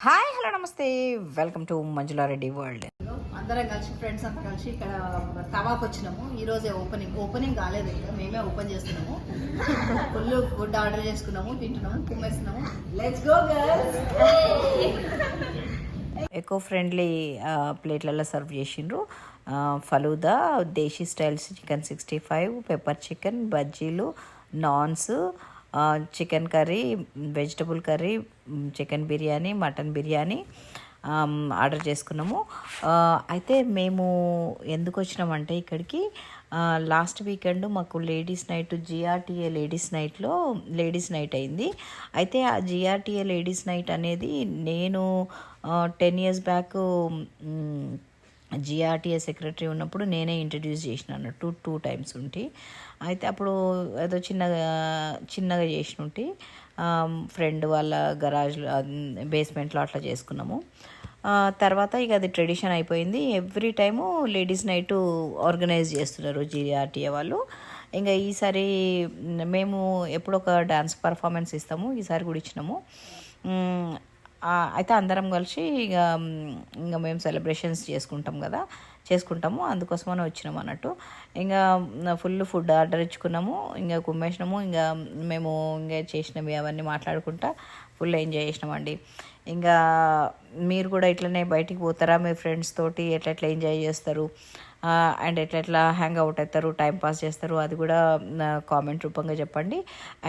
Hi hello నమస్తే welcome to Manjula Reddy world. అందరం కలిసి ఫ్రెండ్స్ అంతా కలిసి ఇక్కడ తవాకు వచ్చినాము. ఈరోజే ఓపెనింగ్ కాలేదు, ఇంకా మేమే ఓపెన్ చేస్తున్నాము. ఫుల్ ఫుడ్ ఆర్డర్ చేసుకున్నాము, తింటున్నాము, కుమ్మేస్తున్నాము. Let's go girls. Eco friendly ప్లేట్లలో సర్వ్ చేసిండ్రు. Falooda, desi styles chicken 65, pepper chicken, బజ్జీలు, naans, chicken curry, vegetable curry, chicken biryani, mutton biryani order చేసుకున్నాము. అయితే మేము ఎందుకు వచ్చినామంటే ఇక్కడికి లాస్ట్ వీకెండ్ మాకు ladies night GRTA ladies night అయింది. అయితే ఆ జిఆర్టీఏ లేడీస్ నైట్ అనేది నేను 10 years బ్యాక్ జిఆర్టీఏ సెక్రటరీ ఉన్నప్పుడు నేనే ఇంట్రడ్యూస్ చేసిన అన్నట్టు 2 times ఉంటే. అయితే అప్పుడు ఏదో చిన్నగా చేసినట్టు ఫ్రెండ్ వాళ్ళ గరాజ్లో బేస్మెంట్లో అట్లా చేసుకున్నాము. తర్వాత ఇక అది ట్రెడిషన్ అయిపోయింది. Every time ladies night organise చేస్తున్నారు జిఆర్టీఏ వాళ్ళు. ఇంకా ఈసారి మేము ఎప్పుడు ఒక డ్యాన్స్ పర్ఫార్మెన్స్ ఇస్తాము, ఈసారి కూడా ఇచ్చినాము. అయితే అందరం కలిసి ఇంకా మేము సెలబ్రేషన్స్ చేసుకుంటాము, అందుకోసమని వచ్చినాము అన్నట్టు. ఇంకా ఫుల్ ఫుడ్ ఆర్డర్ ఇచ్చుకున్నాము, ఇంకా కుమ్మేసినాము. ఇంకా మేము ఇంకా చేసినవి అవన్నీ మాట్లాడుకుంటా ఫుల్ ఎంజాయ్ చేసినామండి. ఇంకా మీరు కూడా ఇట్లనే బయటికి పోతారా మీ ఫ్రెండ్స్ తోటి? ఎట్లా ఎంజాయ్ చేస్తారు అండ్ ఎట్లా హ్యాంగ్ అవుట్ అవుతారు, టైం పాస్ చేస్తారు, అది కూడా కామెంట్ రూపంగా చెప్పండి.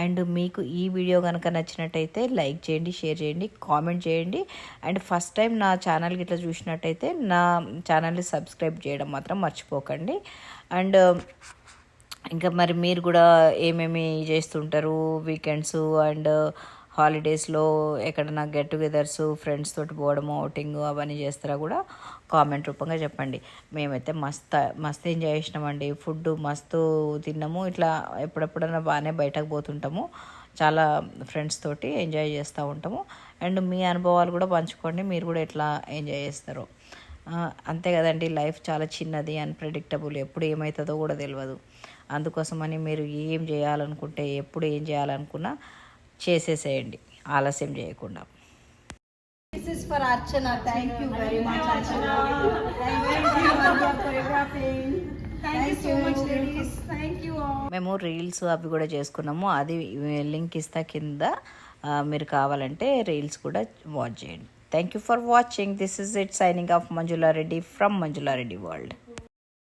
అండ్ మీకు ఈ వీడియో కనుక నచ్చినట్టయితే లైక్ చేయండి, షేర్ చేయండి, కామెంట్ చేయండి. అండ్ ఫస్ట్ టైం నా ఛానల్కి ఇట్లా చూసినట్టయితే నా ఛానల్ని సబ్స్క్రైబ్ చేయడం మాత్రం మర్చిపోకండి. అండ్ ఇంకా మరి మీరు కూడా ఏమేమి చేస్తుంటారు వీకెండ్స్ అండ్ హాలిడేస్లో? ఎక్కడన్నా గెట్ టుగెదర్స్ ఫ్రెండ్స్ తోటి పోవడము, అవుటింగ్ అవన్నీ చేస్తారా కూడా కామెంట్ రూపంగా చెప్పండి. మేమైతే మస్తు ఎంజాయ్ చేసినామండి. ఫుడ్ మస్తు తిన్నాము. ఇట్లా ఎప్పుడెప్పుడైనా బాగానే బయటకు పోతుంటాము, చాలా ఫ్రెండ్స్ తోటి ఎంజాయ్ చేస్తూ ఉంటాము. అండ్ మీ అనుభవాలు కూడా పంచుకోండి, మీరు కూడా ఎట్లా ఎంజాయ్ చేస్తారో. అంతే కదండి, లైఫ్ చాలా చిన్నది, అన్ప్రెడిక్టబుల్, ఎప్పుడు ఏమవుతుందో కూడా తెలియదు. అందుకోసమని మీరు ఏం చేయాలనుకుంటే, ఎప్పుడు ఏం చేయాలనుకున్నా చేసేసేయండి, ఆలస్యం చేయకుండా. This is for Archana. Thank you very much, Archana. Thank you for choreographing. Thank you so much, ladies. Thank you all. మేము రీల్స్ అవి కూడా చేసుకున్నాము, అది లింక్ ఇస్తా కింద. మీరు కావాలంటే రీల్స్ కూడా వాచ్ చేయండి. Thank you for watching. This is it, signing off Manjula Reddy from Manjula Reddy world.